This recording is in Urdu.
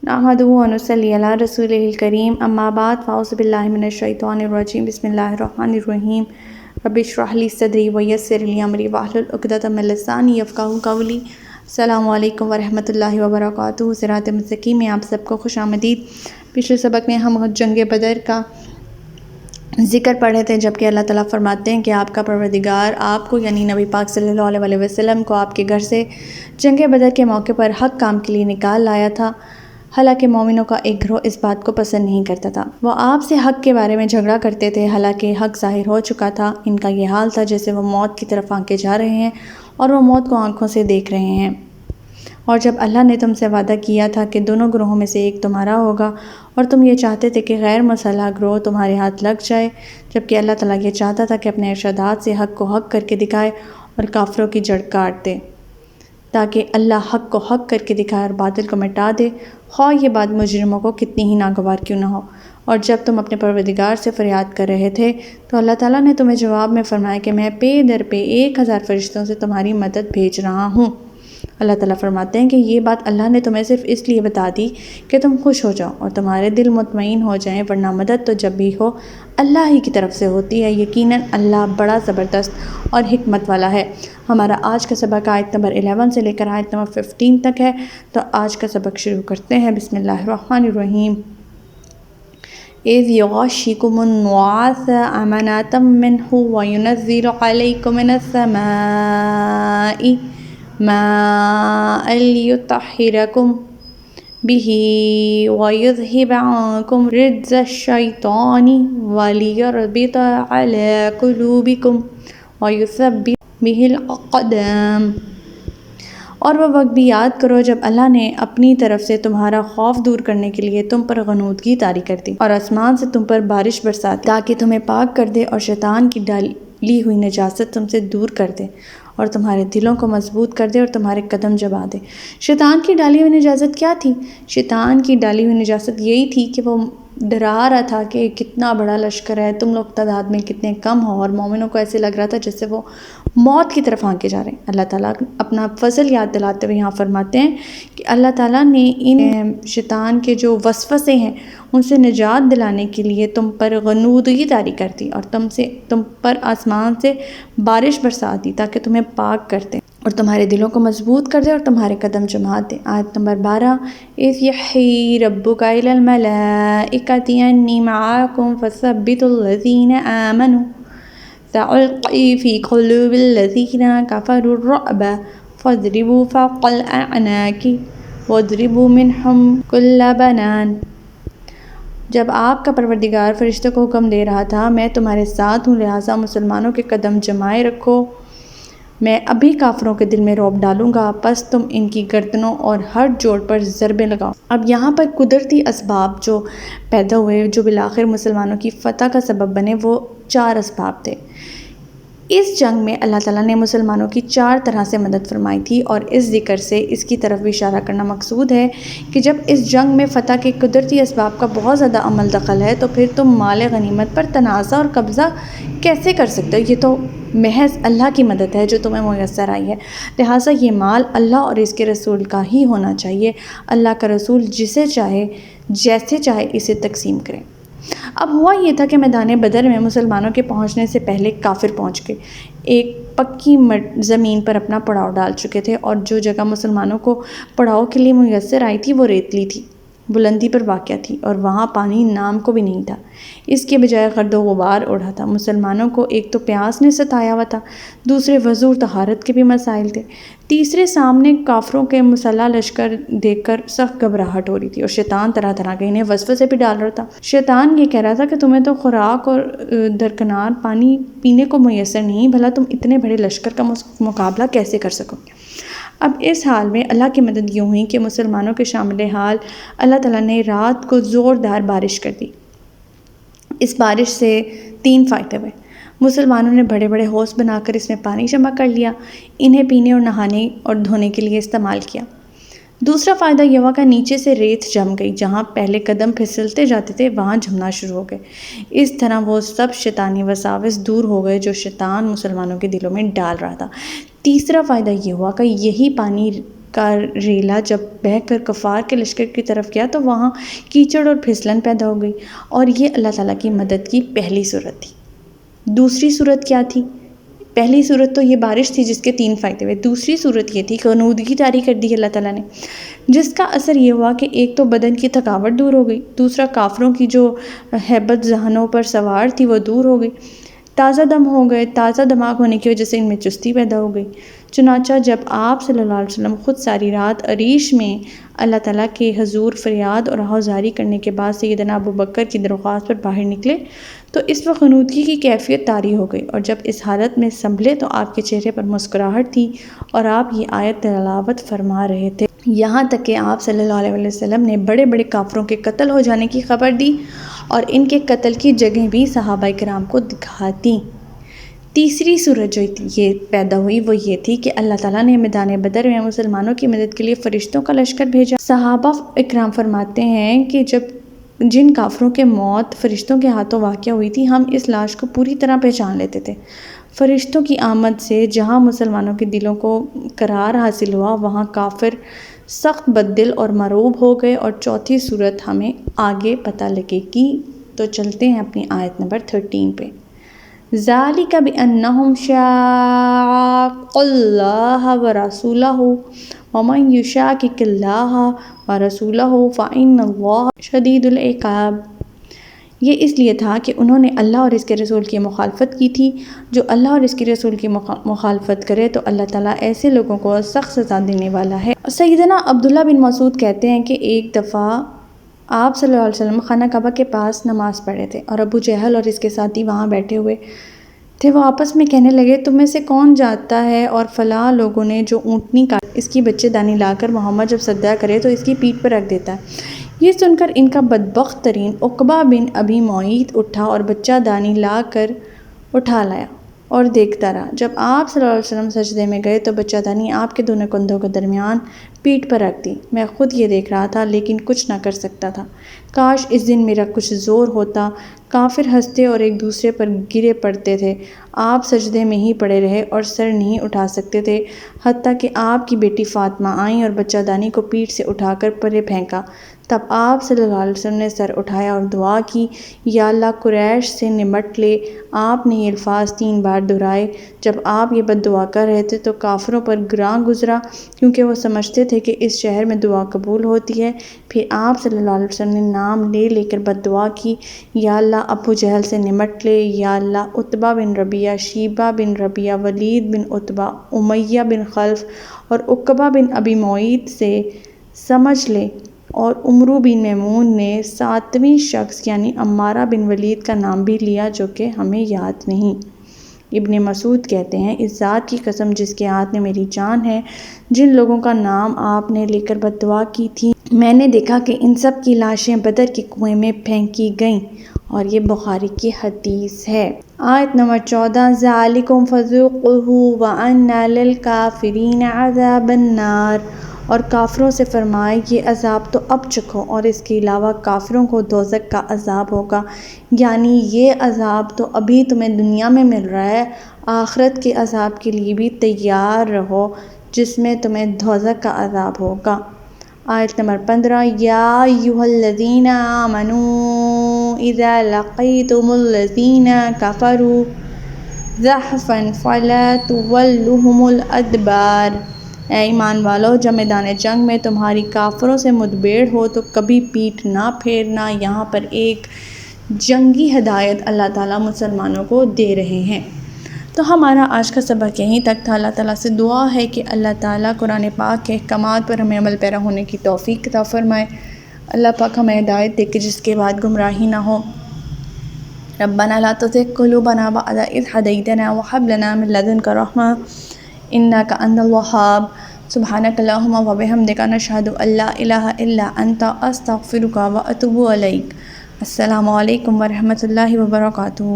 نحمدہ و نصلی علی رسولہ الکریم اما بعد فاعوذ باللہ من الشیطان الرجیم بسم اللہ الرحمن الرحیم رب اشرح لی صدری ویسر لی امری واحلل عقدۃ من لسانی یفقہوا قولی۔ السلام علیکم ورحمۃ اللہ وبرکاتہ۔ صراط مستقیم میں آپ سب کو خوش آمدید۔ پچھلے سبق میں ہم جنگ بدر کا ذکر پڑھے تھے، جبکہ اللہ تعالیٰ فرماتے ہیں کہ آپ کا پروردگار آپ کو یعنی نبی پاک صلی اللہ علیہ وسلم کو آپ کے گھر سے جنگ بدر کے موقع پر حق کام کے لیے نکال لایا تھا، حالانکہ مومنوں کا ایک گروہ اس بات کو پسند نہیں کرتا تھا۔ وہ آپ سے حق کے بارے میں جھگڑا کرتے تھے، حالانکہ حق ظاہر ہو چکا تھا۔ ان کا یہ حال تھا جیسے وہ موت کی طرف آنکے جا رہے ہیں اور وہ موت کو آنکھوں سے دیکھ رہے ہیں۔ اور جب اللہ نے تم سے وعدہ کیا تھا کہ دونوں گروہوں میں سے ایک تمہارا ہوگا، اور تم یہ چاہتے تھے کہ غیر مسلح گروہ تمہارے ہاتھ لگ جائے، جبکہ اللہ تعالیٰ یہ چاہتا تھا کہ اپنے ارشادات سے حق کو حق کر کے دکھائے اور کافروں کی جڑ کاٹ دے، تاکہ اللہ حق کو حق کر کے دکھائے اور باطل کو مٹا دے، خواہ یہ بات مجرموں کو کتنی ہی ناگوار کیوں نہ ہو۔ اور جب تم اپنے پروردگار سے فریاد کر رہے تھے تو اللہ تعالیٰ نے تمہیں جواب میں فرمایا کہ میں پے در پے 1000 فرشتوں سے تمہاری مدد بھیج رہا ہوں۔ اللہ تعالیٰ فرماتے ہیں کہ یہ بات اللہ نے تمہیں صرف اس لیے بتا دی کہ تم خوش ہو جاؤ اور تمہارے دل مطمئن ہو جائیں، ورنہ مدد تو جب بھی ہو اللہ ہی کی طرف سے ہوتی ہے، یقیناً اللہ بڑا زبردست اور حکمت والا ہے۔ ہمارا آج کا سبق آیت نمبر 11 سے لے کر آیت نمبر 15 تک ہے، تو آج کا سبق شروع کرتے ہیں۔ بسم اللہ الرحمن الرحیم۔ اذ یغشکم النعاس امنة منہ وینزل علیکم من السماء ماء لیطہرکم بہ ویذہب عنکم رجز الشیطان ولیربط علی قلوبکم ویثبت بہ الاقدام۔ اور وہ وقت بھی یاد کرو جب اللہ نے اپنی طرف سے تمہارا خوف دور کرنے کے لیے تم پر غنودگی طاری کر دی اور آسمان سے تم پر بارش برساتی تاکہ تمہیں پاک کر دے اور شیطان کی ڈالی ہوئی نجاست تم سے دور کر دے اور تمہارے دلوں کو مضبوط کر دے اور تمہارے قدم جما دے۔ شیطان کی ڈالی ہوئی نجاست کیا تھی؟ شیطان کی ڈالی ہوئی نجاست یہی تھی کہ وہ ڈرا رہا تھا کہ کتنا بڑا لشکر ہے، تم لوگ تعداد میں کتنے کم ہو، اور مومنوں کو ایسے لگ رہا تھا جیسے وہ موت کی طرف آنکے جا رہے ہیں۔ اللہ تعالیٰ اپنا فضل یاد دلاتے ہوئے یہاں فرماتے ہیں کہ اللہ تعالیٰ نے ان شیطان کے جو وسوسے ہیں ان سے نجات دلانے کے لیے تم پر غنودگی طاری کر دی اور تم پر آسمان سے بارش برسا دی تاکہ تمہیں پاک کر دے اور تمہارے دلوں کو مضبوط کر دے اور تمہارے قدم جما دے۔ آیت نمبر 12۔ اذ یوحی ربک الی الملائکۃ انی معکم فثبتوا الذین آمنوا سألقی فی قلوب الذین کفروا الرعب فاضربوا فوق الأعناق واضربوا منہم کل بنان۔ جب آپ کا پروردگار فرشتوں کو حکم دے رہا تھا میں تمہارے ساتھ ہوں، لہٰذا مسلمانوں کے قدم جمائے رکھو، میں ابھی کافروں کے دل میں رعب ڈالوں گا، پس تم ان کی گردنوں اور ہر جوڑ پر ضربیں لگاؤ۔ اب یہاں پر قدرتی اسباب جو پیدا ہوئے جو بالآخر مسلمانوں کی فتح کا سبب بنے، وہ 4 اسباب تھے۔ اس جنگ میں اللہ تعالیٰ نے مسلمانوں کی 4 طرح سے مدد فرمائی تھی، اور اس ذکر سے اس کی طرف بھی اشارہ کرنا مقصود ہے کہ جب اس جنگ میں فتح کے قدرتی اسباب کا بہت زیادہ عمل دخل ہے تو پھر تم مال غنیمت پر تنازع اور قبضہ کیسے کر سکتے ہو؟ یہ تو محض اللہ کی مدد ہے جو تمہیں میسر آئی ہے، لہٰذا یہ مال اللہ اور اس کے رسول کا ہی ہونا چاہیے۔ اللہ کا رسول جسے چاہے جیسے چاہے اسے تقسیم کرے۔ اب ہوا یہ تھا کہ میدان بدر میں مسلمانوں کے پہنچنے سے پہلے کافر پہنچ گئے، ایک پکی زمین پر اپنا پڑاؤ ڈال چکے تھے، اور جو جگہ مسلمانوں کو پڑاؤ کے لیے میسر آئی تھی وہ ریتلی تھی، بلندی پر واقع تھی، اور وہاں پانی نام کو بھی نہیں تھا، اس کے بجائے گرد و غبار اڑا تھا۔ مسلمانوں کو ایک تو پیاس نے ستایا ہوا تھا، دوسرے وضو اور طہارت کے بھی مسائل تھے، تیسرے سامنے کافروں کے مسلح لشکر دیکھ کر سخت گھبراہٹ ہو رہی تھی، اور شیطان طرح طرح کے انہیں وسوسے بھی ڈال رہا تھا۔ شیطان یہ کہہ رہا تھا کہ تمہیں تو خوراک اور درکنار پانی پینے کو میسر نہیں، بھلا تم اتنے بڑے لشکر کا مقابلہ کیسے کر سکو گے؟ اب اس حال میں اللہ کی مدد یوں ہوئی کہ مسلمانوں کے شامل حال اللہ تعالیٰ نے رات کو زوردار بارش کر دی۔ اس بارش سے 3 فائدے ہوئے۔ مسلمانوں نے بڑے بڑے حوض بنا کر اس میں پانی جمع کر لیا، انہیں پینے اور نہانے اور دھونے کے لیے استعمال کیا۔ دوسرا فائدہ یہ ہوا کہ نیچے سے ریت جم گئی، جہاں پہلے قدم پھسلتے جاتے تھے وہاں جمنا شروع ہو گئے۔ اس طرح وہ سب شیطانی وساوس دور ہو گئے جو شیطان مسلمانوں کے دلوں میں ڈال رہا تھا۔ تیسرا فائدہ یہ ہوا کہ یہی پانی کا ریلا جب بہہ کر کفار کے لشکر کی طرف گیا تو وہاں کیچڑ اور پھسلن پیدا ہو گئی، اور یہ اللہ تعالیٰ کی مدد کی پہلی صورت تھی۔ دوسری صورت کیا تھی؟ پہلی صورت تو یہ بارش تھی جس کے 3 فائدے ہوئے۔ دوسری صورت یہ تھی کہ غنودگی طاری کر دی اللہ تعالیٰ نے، جس کا اثر یہ ہوا کہ ایک تو بدن کی تھکاوٹ دور ہو گئی، دوسرا کافروں کی جو ہیبت ذہنوں پر سوار تھی وہ دور ہو گئی، تازہ دم ہو گئے، تازہ دماغ ہونے کی وجہ سے ان میں چستی پیدا ہو گئی۔ چنانچہ جب آپ صلی اللہ علیہ وسلم خود ساری رات عریش میں اللہ تعالیٰ کے حضور فریاد اور آہوزاری کرنے کے بعد سیدنا ابوبکر کی درخواست پر باہر نکلے تو اس وقت غنودگی کی کیفیت طاری ہو گئی، اور جب اس حالت میں سنبھلے تو آپ کے چہرے پر مسکراہٹ تھی اور آپ یہ آیت تلاوت فرما رہے تھے، یہاں تک کہ آپ صلی اللہ علیہ وسلم نے بڑے بڑے کافروں کے قتل ہو جانے کی خبر دی اور ان کے قتل کی جگہیں بھی صحابہ کرام کو دکھا دیں۔ تیسری صورت جو یہ پیدا ہوئی وہ یہ تھی کہ اللہ تعالیٰ نے میدان بدر میں مسلمانوں کی مدد کے لیے فرشتوں کا لشکر بھیجا۔ صحابہ اکرام فرماتے ہیں کہ جن کافروں کے موت فرشتوں کے ہاتھوں واقع ہوئی تھی، ہم اس لاش کو پوری طرح پہچان لیتے تھے۔ فرشتوں کی آمد سے جہاں مسلمانوں کے دلوں کو قرار حاصل ہوا، وہاں کافر سخت بددل اور مرعوب ہو گئے۔ اور چوتھی صورت ہمیں آگے پتہ لگے گی، تو چلتے ہیں اپنی آیت نمبر 13 پہ۔ ذَلِكَ بِأَنَّهُمْ شَاقُّوا اللَّهَ وَرَسُولَهُ وَمَن يُشَاقِقِ اللَّهَ وَرَسُولَهُ فَإِنَّ اللَّهَ شَدِيدُ الْعِقَابِ، یہ اس لیے تھا کہ انہوں نے اللہ اور اس کے رسول کی مخالفت کی تھی۔ جو اللہ اور اس کے رسول کی مخالفت کرے تو اللہ تعالیٰ ایسے لوگوں کو سخت سزا دینے والا ہے۔ سیدنا عبداللہ بن مسعود کہتے ہیں کہ ایک دفعہ آپ صلی اللہ علیہ وسلم خانہ کعبہ کے پاس نماز پڑھے تھے اور ابو جہل اور اس کے ساتھی وہاں بیٹھے ہوئے تھے۔ وہ آپس میں کہنے لگے، تم میں سے کون جانتا ہے اور فلاں لوگوں نے جو اونٹنی کا اس کی بچے دانی لا کر محمد جب سجدہ کرے تو اس کی پیٹھ پر رکھ دیتا ہے۔ یہ سن کر ان کا بدبخت ترین عقبہ بن ابی معیط اٹھا اور بچہ دانی لا کر اٹھا لایا اور دیکھتا رہا۔ جب آپ صلی اللہ علیہ وسلم سجدے میں گئے تو بچہ دانی آپ کے دونوں کندھوں کے درمیان پیٹھ پر رکھ دی۔ میں خود یہ دیکھ رہا تھا لیکن کچھ نہ کر سکتا تھا۔ کاش اس دن میرا کچھ زور ہوتا۔ کافر ہنستے اور ایک دوسرے پر گرے پڑتے تھے۔ آپ سجدے میں ہی پڑے رہے اور سر نہیں اٹھا سکتے تھے، حتیٰ کہ آپ کی بیٹی فاطمہ آئیں اور بچہ دانی کو پیٹھ سے اٹھا کر پرے پھینکا۔ تب آپ صلی اللہ علیہ وسلم نے سر اٹھایا اور دعا کی، یا اللہ قریش سے نمٹ لے۔ آپ نے یہ الفاظ 3 بار دہرائے۔ جب آپ یہ بد دعا کر رہے تھے تو کافروں پر گراں گزرا، کیونکہ وہ سمجھتے تھے کہ اس شہر میں دعا قبول ہوتی ہے۔ پھر آپ صلی اللہ علیہ وسلم نے نام لے کر بد دعا کی، یا اللہ ابو جہل سے نمٹ لے، یا اللہ عتبہ بن ربیعہ، شیبہ بن ربیعہ، ولید بن عتبہ، امیہ بن خلف اور عقبہ بن ابی معیط سے سمجھ لے۔ اور عمرو بن میمون نے 7ویں شخص یعنی عمارہ بن ولید کا نام بھی لیا جو کہ ہمیں یاد نہیں۔ ابن مسعود کہتے ہیں، اس ذات کی قسم جس کے ہاتھ میں میری جان ہے، جن لوگوں کا نام آپ نے لے کر بد دعا کی تھی، میں نے دیکھا کہ ان سب کی لاشیں بدر کے کنویں میں پھینکی گئیں، اور یہ بخاری کی حدیث ہے۔ آیت نمبر 14، ذَلِكُمْ فَذُوقُوهُ وَأَنَّ لِلْكَافِرِينَ عَذَابَ النَّارِ، اور کافروں سے فرمائے یہ عذاب تو اب چکھو، اور اس کے علاوہ کافروں کو دوزخ کا عذاب ہوگا، یعنی یہ عذاب تو ابھی تمہیں دنیا میں مل رہا ہے، آخرت کے عذاب کے لیے بھی تیار رہو جس میں تمہیں دوزخ کا عذاب ہوگا۔ آیت نمبر 15، یا ایھا الذین آمنوا اذا لقیتم الذین کفروا زحفا فلا تولوہم الادبار، اے ایمان والو جب میدان جنگ میں تمہاری کافروں سے مدبھیڑ ہو تو کبھی پیٹھ نہ پھیرنا۔ یہاں پر ایک جنگی ہدایت اللہ تعالیٰ مسلمانوں کو دے رہے ہیں۔ تو ہمارا آج کا سبق یہیں تک تھا۔ اللہ تعالیٰ سے دعا ہے کہ اللہ تعالیٰ قرآن پاک کے احکامات پر ہمیں عمل پیرا ہونے کی توفیق عطا فرمائے۔ اللہ پاک ہمیں ہدایت دے کہ جس کے بعد گمراہی نہ ہو۔ ربنا لا تزغ قلوبنا بعد إذ هديتنا وهب لنا من لدنك رحمة إنك أنت الوهاب۔ سبحانك اللهم وبحمدك نشهد أن لا إله إلا أنت أستغفرك وأتوب إليك۔ السلام علیکم ورحمۃ اللہ وبرکاتہ۔